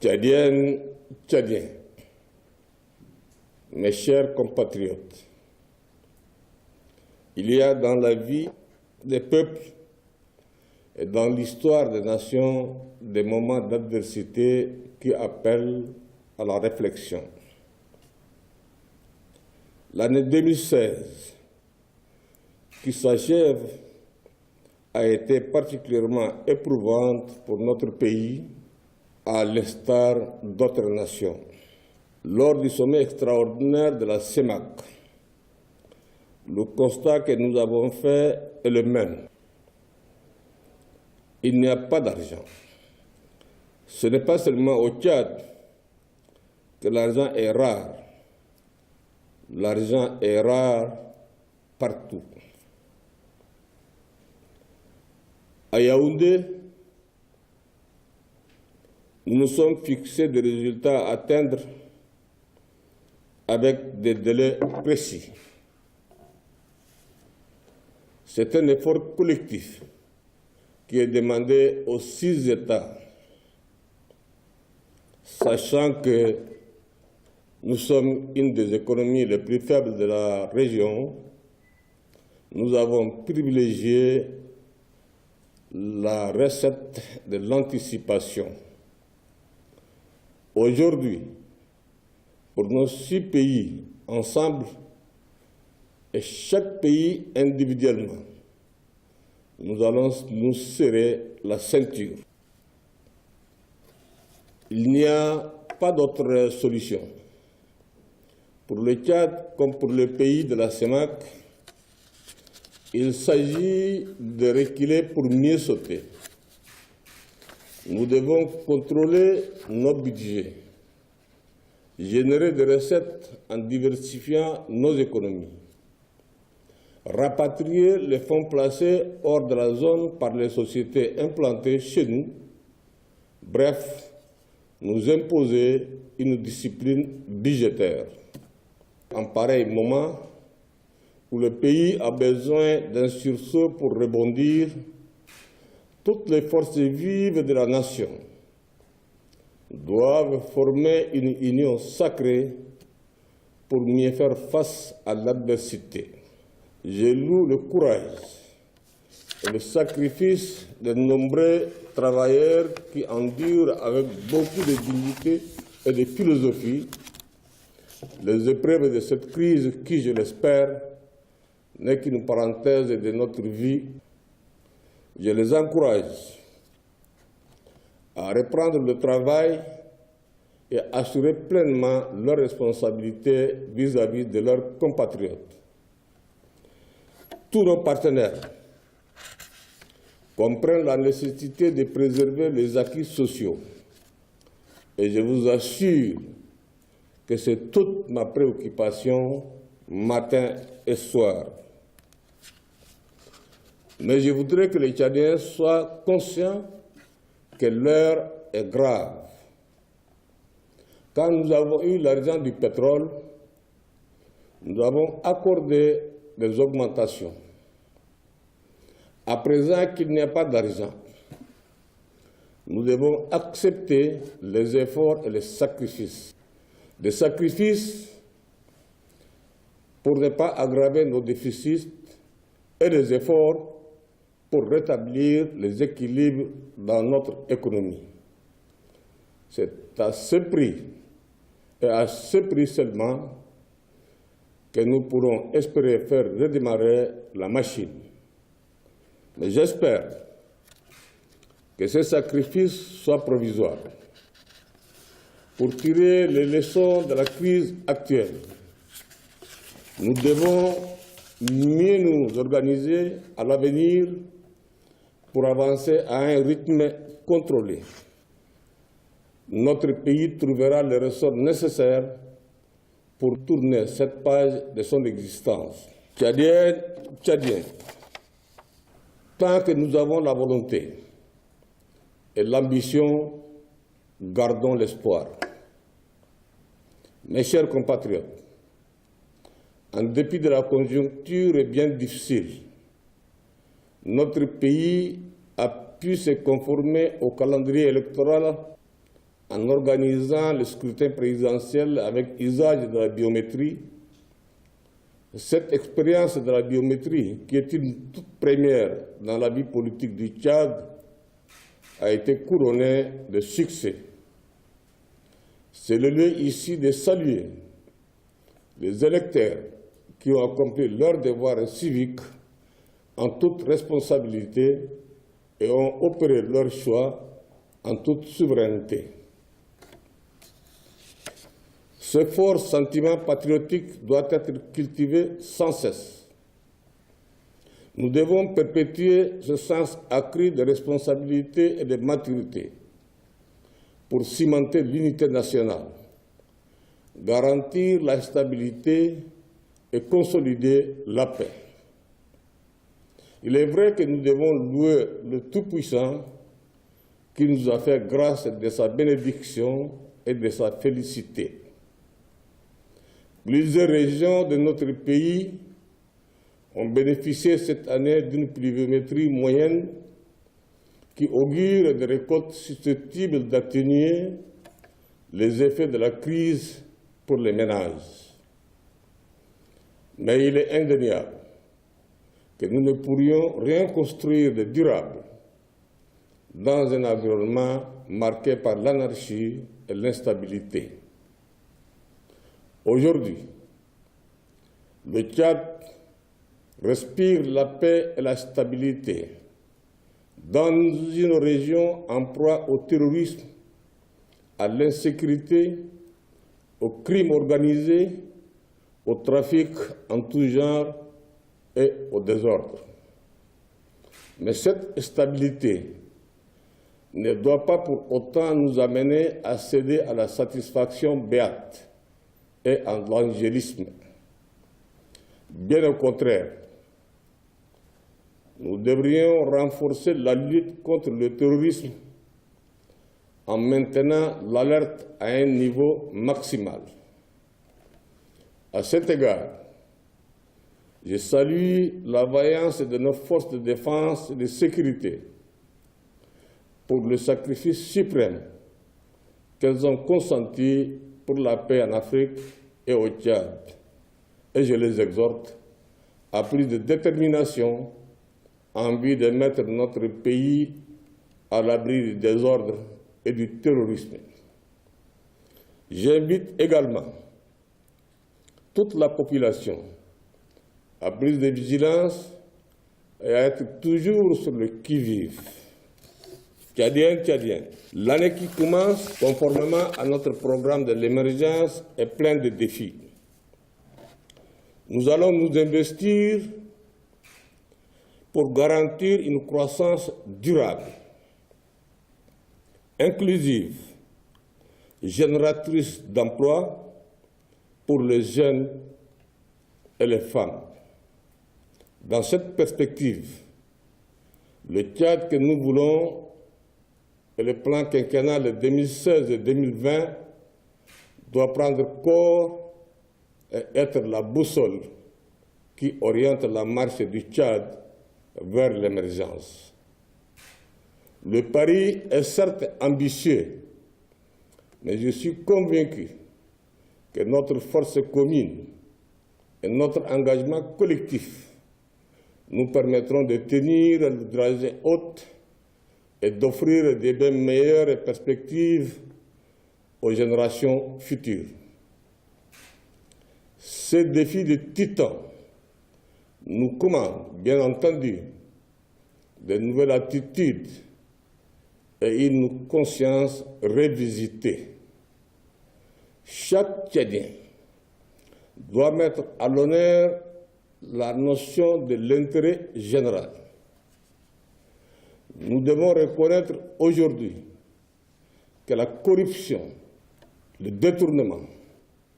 Tchadiennes, Tchadiens, mes chers compatriotes, il y a dans la vie des peuples et dans l'histoire des nations des moments d'adversité qui appellent à la réflexion. L'année 2016, qui s'achève, a été particulièrement éprouvante pour notre pays, à l'instar d'autres nations. Lors du sommet extraordinaire de la CEMAC, le constat que nous avons fait est le même. Il n'y a pas d'argent. Ce n'est pas seulement au Tchad que l'argent est rare. L'argent est rare partout. À Yaoundé, nous nous sommes fixés des résultats à atteindre avec des délais précis. C'est un effort collectif qui est demandé aux 6 États, sachant que nous sommes une des économies les plus faibles de la région. Nous avons privilégié la recette de l'anticipation. Aujourd'hui, pour nos 6 pays ensemble et chaque pays individuellement, nous allons nous serrer la ceinture. Il n'y a pas d'autre solution. Pour le Tchad comme pour le pays de la CEMAC, il s'agit de reculer pour mieux sauter. Nous devons contrôler nos budgets, générer des recettes en diversifiant nos économies, rapatrier les fonds placés hors de la zone par les sociétés implantées chez nous, bref, nous imposer une discipline budgétaire. En pareil moment où le pays a besoin d'un sursaut pour rebondir, toutes les forces vives de la nation doivent former une union sacrée pour mieux faire face à l'adversité. Je loue le courage et le sacrifice de nombreux travailleurs qui endurent avec beaucoup de dignité et de philosophie les épreuves de cette crise qui, je l'espère, n'est qu'une parenthèse de notre vie. Je les encourage à reprendre le travail et à assurer pleinement leurs responsabilités vis-à-vis de leurs compatriotes. Tous nos partenaires comprennent la nécessité de préserver les acquis sociaux et je vous assure que c'est toute ma préoccupation matin et soir. Mais je voudrais que les Tchadiens soient conscients que l'heure est grave. Quand nous avons eu l'argent du pétrole, nous avons accordé des augmentations. À présent qu'il n'y a pas d'argent, nous devons accepter les efforts et les sacrifices. Des sacrifices pour ne pas aggraver nos déficits et des efforts pour rétablir les équilibres dans notre économie. C'est à ce prix et à ce prix seulement que nous pourrons espérer faire redémarrer la machine. Mais j'espère que ces sacrifices soient provisoires. Pour tirer les leçons de la crise actuelle, nous devons mieux nous organiser à l'avenir pour avancer à un rythme contrôlé. Notre pays trouvera les ressorts nécessaires pour tourner cette page de son existence. Tchadiennes, Tchadiens, tant que nous avons la volonté et l'ambition, gardons l'espoir. Mes chers compatriotes, en dépit de la conjoncture bien difficile, notre pays a pu se conformer au calendrier électoral en organisant le scrutin présidentiel avec usage de la biométrie. Cette expérience de la biométrie, qui est une toute première dans la vie politique du Tchad, a été couronnée de succès. C'est le lieu ici de saluer les électeurs qui ont accompli leur devoir civique en toute responsabilité et ont opéré leur choix en toute souveraineté. Ce fort sentiment patriotique doit être cultivé sans cesse. Nous devons perpétuer ce sens accru de responsabilité et de maturité pour cimenter l'unité nationale, garantir la stabilité et consolider la paix. Il est vrai que nous devons louer le Tout-Puissant qui nous a fait grâce de sa bénédiction et de sa félicité. Plusieurs régions de notre pays ont bénéficié cette année d'une pluviométrie moyenne qui augure de récoltes susceptibles d'atténuer les effets de la crise pour les ménages. Mais il est indéniable que nous ne pourrions rien construire de durable dans un environnement marqué par l'anarchie et l'instabilité. Aujourd'hui, le Tchad respire la paix et la stabilité dans une région en proie au terrorisme, à l'insécurité, au crime organisé, au trafic en tout genre et au désordre. Mais cette stabilité ne doit pas pour autant nous amener à céder à la satisfaction béate et à l'angélisme. Bien au contraire, nous devrions renforcer la lutte contre le terrorisme en maintenant l'alerte à un niveau maximal. À cet égard, je salue la vaillance de nos forces de défense et de sécurité pour le sacrifice suprême qu'elles ont consenti pour la paix en Afrique et au Tchad. Et je les exhorte à plus de détermination en vue de mettre notre pays à l'abri du désordre et du terrorisme. J'invite également toute la population à plus de vigilance et à être toujours sur le qui-vive. Tchadiens, l'année qui commence, conformément à notre programme de l'émergence, est pleine de défis. Nous allons nous investir pour garantir une croissance durable, inclusive, génératrice d'emplois pour les jeunes et les femmes. Dans cette perspective, le Tchad que nous voulons et le plan quinquennal de 2016 et 2020 doit prendre corps et être la boussole qui oriente la marche du Tchad vers l'émergence. Le pari est certes ambitieux, mais je suis convaincu que notre force commune et notre engagement collectif nous permettront de tenir le dragée haute et d'offrir des bien meilleures perspectives aux générations futures. Ces défis de titan nous commandent, bien entendu, de nouvelles attitudes et une conscience revisitée. Chaque Tchadien doit mettre à l'honneur la notion de l'intérêt général. Nous devons reconnaître aujourd'hui que la corruption, le détournement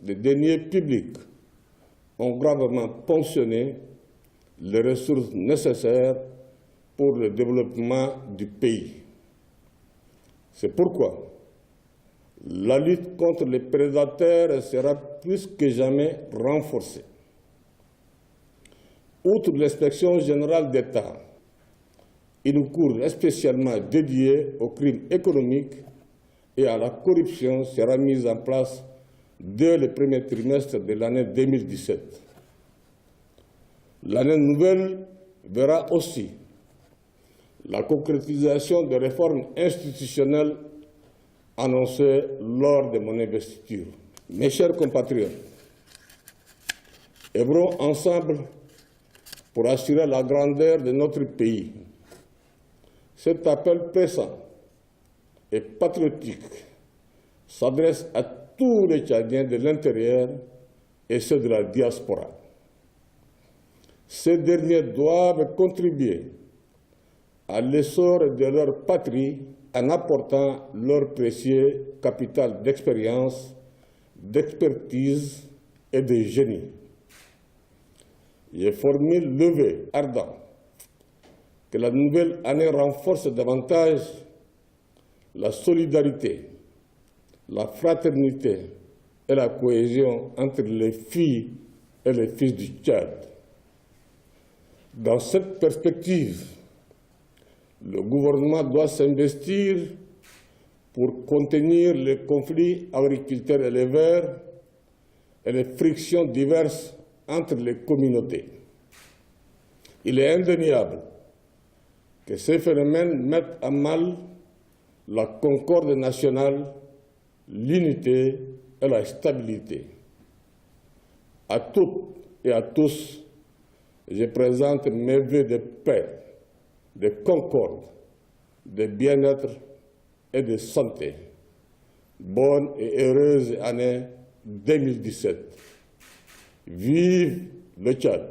des deniers publics ont gravement ponctionné les ressources nécessaires pour le développement du pays. C'est pourquoi la lutte contre les prédateurs sera plus que jamais renforcée. Outre l'inspection générale d'État, une cour spécialement dédiée aux crimes économiques et à la corruption sera mise en place dès le premier trimestre de l'année 2017. L'année nouvelle verra aussi la concrétisation des réformes institutionnelles annoncées lors de mon investiture. Mes chers compatriotes, œuvrons ensemble pour assurer la grandeur de notre pays. Cet appel pressant et patriotique s'adresse à tous les Tchadiens de l'intérieur et ceux de la diaspora. Ces derniers doivent contribuer à l'essor de leur patrie en apportant leur précieux capital d'expérience, d'expertise et de génie. Je formule le vœu ardent que la nouvelle année renforce davantage la solidarité, la fraternité et la cohésion entre les filles et les fils du Tchad. Dans cette perspective, le gouvernement doit s'investir pour contenir les conflits agriculteurs-éleveurs et les frictions diverses entre les communautés. Il est indéniable que ces phénomènes mettent à mal la concorde nationale, l'unité et la stabilité. À toutes et à tous, je présente mes vœux de paix, de concorde, de bien-être et de santé. Bonne et heureuse année 2017. Vive le Tchad!